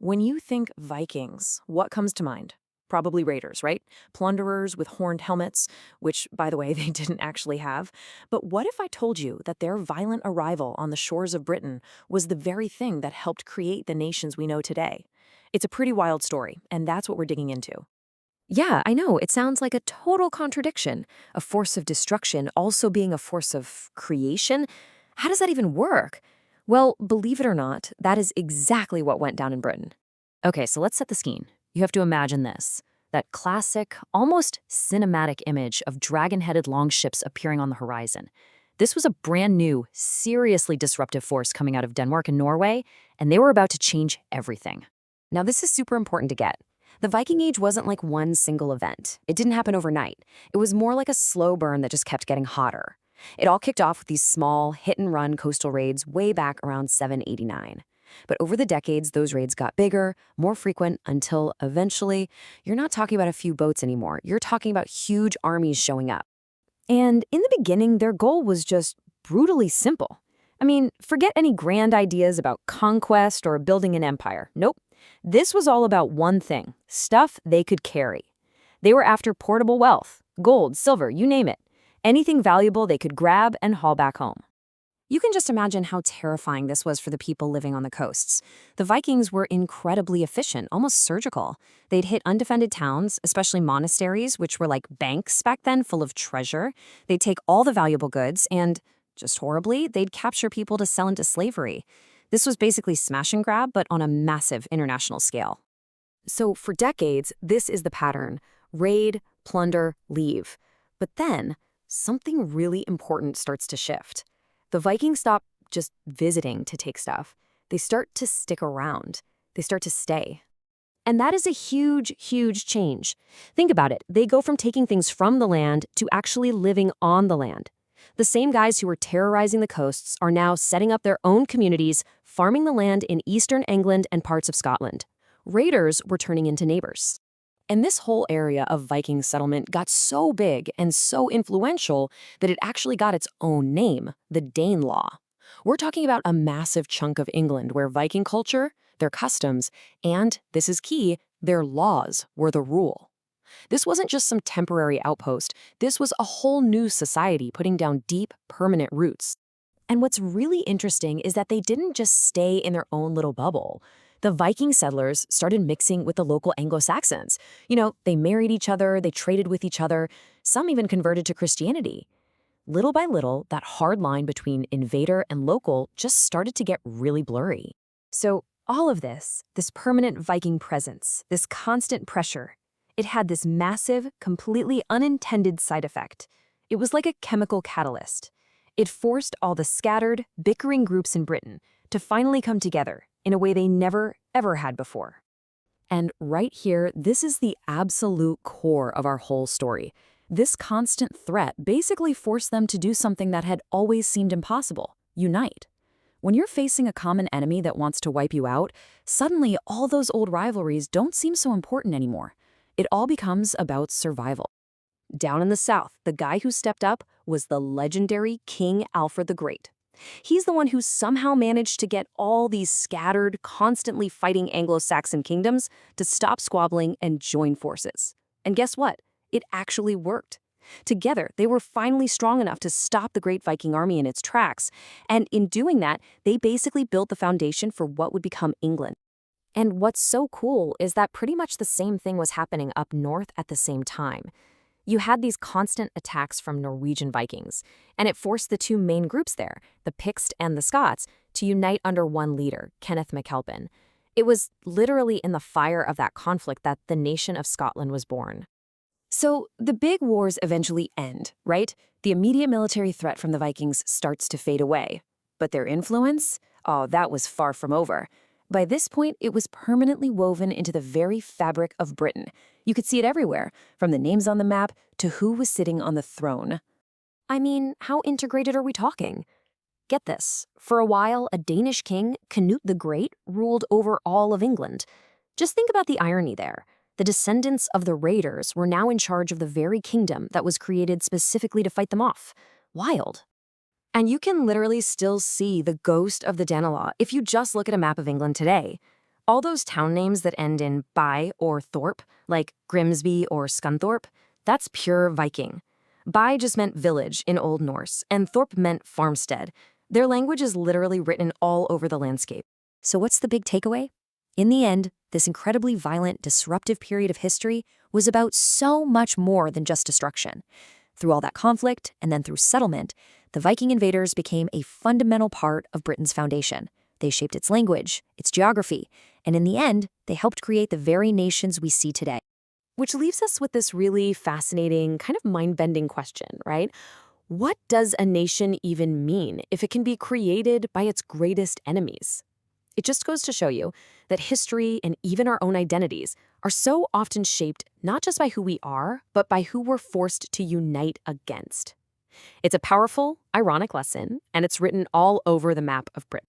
When you think Vikings, what comes to mind? Probably raiders, right? Plunderers with horned helmets, which, by the way, they didn't actually have. But what if I told you that their violent arrival on the shores of Britain was the very thing that helped create the nations we know today? It's a pretty wild story, and that's what we're digging into. Yeah, I know. It sounds like a total contradiction. A force of destruction also being a force of creation? How does that even work? Well, believe it or not, that is exactly what went down in Britain. Okay, so let's set the scene. You have to imagine this. That classic, almost cinematic image of dragon-headed longships appearing on the horizon. This was a brand new, seriously disruptive force coming out of Denmark and Norway, and they were about to change everything. Now, this is super important to get. The Viking Age wasn't like one single event. It didn't happen overnight. It was more like a slow burn that just kept getting hotter. It all kicked off with these small, hit-and-run coastal raids way back around 789. But over the decades, those raids got bigger, more frequent, until eventually, you're not talking about a few boats anymore. You're talking about huge armies showing up. And in the beginning, their goal was just brutally simple. I mean, forget any grand ideas about conquest or building an empire. Nope. This was all about one thing: stuff they could carry. They were after portable wealth, gold, silver, you name it. Anything valuable they could grab and haul back home. You can just imagine how terrifying this was for the people living on the coasts. The Vikings were incredibly efficient, almost surgical. They'd hit undefended towns, especially monasteries, which were like banks back then, full of treasure. They'd take all the valuable goods and, just horribly, they'd capture people to sell into slavery. This was basically smash and grab, but on a massive international scale. So for decades, this is the pattern: raid, plunder, leave. But then, something really important starts to shift. The Vikings stop just visiting to take stuff. They start to stick around. They start to stay. And that is a huge, huge change. Think about it. They go from taking things from the land to actually living on the land. The same guys who were terrorizing the coasts are now setting up their own communities, farming the land in eastern England and parts of Scotland. Raiders were turning into neighbors. And this whole area of Viking settlement got so big and so influential that it actually got its own name, the Danelaw. We're talking about a massive chunk of England where Viking culture, their customs, and, this is key, their laws were the rule. This wasn't just some temporary outpost. This was a whole new society putting down deep, permanent roots. And what's really interesting is that they didn't just stay in their own little bubble. The Viking settlers started mixing with the local Anglo-Saxons. They married each other, they traded with each other, some even converted to Christianity. Little by little, that hard line between invader and local just started to get really blurry. So all of this permanent Viking presence, this constant pressure, it had this massive, completely unintended side effect. It was like a chemical catalyst. It forced all the scattered, bickering groups in Britain to finally come together in a way they never, ever had before. And right here, this is the absolute core of our whole story. This constant threat basically forced them to do something that had always seemed impossible: unite. When you're facing a common enemy that wants to wipe you out, suddenly all those old rivalries don't seem so important anymore. It all becomes about survival. Down in the south, the guy who stepped up was the legendary King Alfred the Great. He's the one who somehow managed to get all these scattered, constantly fighting Anglo-Saxon kingdoms to stop squabbling and join forces. And guess what? It actually worked. Together, they were finally strong enough to stop the Great Viking Army in its tracks, and in doing that, they basically built the foundation for what would become England. And what's so cool is that pretty much the same thing was happening up north at the same time. You had these constant attacks from Norwegian Vikings, and it forced the two main groups there, the Picts and the Scots, to unite under one leader, Kenneth MacAlpin. It was literally in the fire of that conflict that the nation of Scotland was born. So the big wars eventually end, right? The immediate military threat from the Vikings starts to fade away. But their influence? Oh, that was far from over. By this point, it was permanently woven into the very fabric of Britain. You could see it everywhere, from the names on the map to who was sitting on the throne. I mean, how integrated are we talking? Get this. For a while, a Danish king, Cnut the Great, ruled over all of England. Just think about the irony there. The descendants of the raiders were now in charge of the very kingdom that was created specifically to fight them off. Wild. And you can literally still see the ghost of the Danelaw if you just look at a map of England today. All those town names that end in by or thorpe, like Grimsby or Scunthorpe, that's pure Viking. By just meant village in Old Norse, and thorpe meant farmstead. Their language is literally written all over the landscape. So what's the big takeaway? In the end, this incredibly violent, disruptive period of history was about so much more than just destruction. Through all that conflict, and then through settlement, the Viking invaders became a fundamental part of Britain's foundation. They shaped its language, its geography, and in the end, they helped create the very nations we see today. Which leaves us with this really fascinating, kind of mind-bending question, right? What does a nation even mean if it can be created by its greatest enemies? It just goes to show you that history and even our own identities are so often shaped not just by who we are, but by who we're forced to unite against. It's a powerful, ironic lesson, and it's written all over the map of Britain.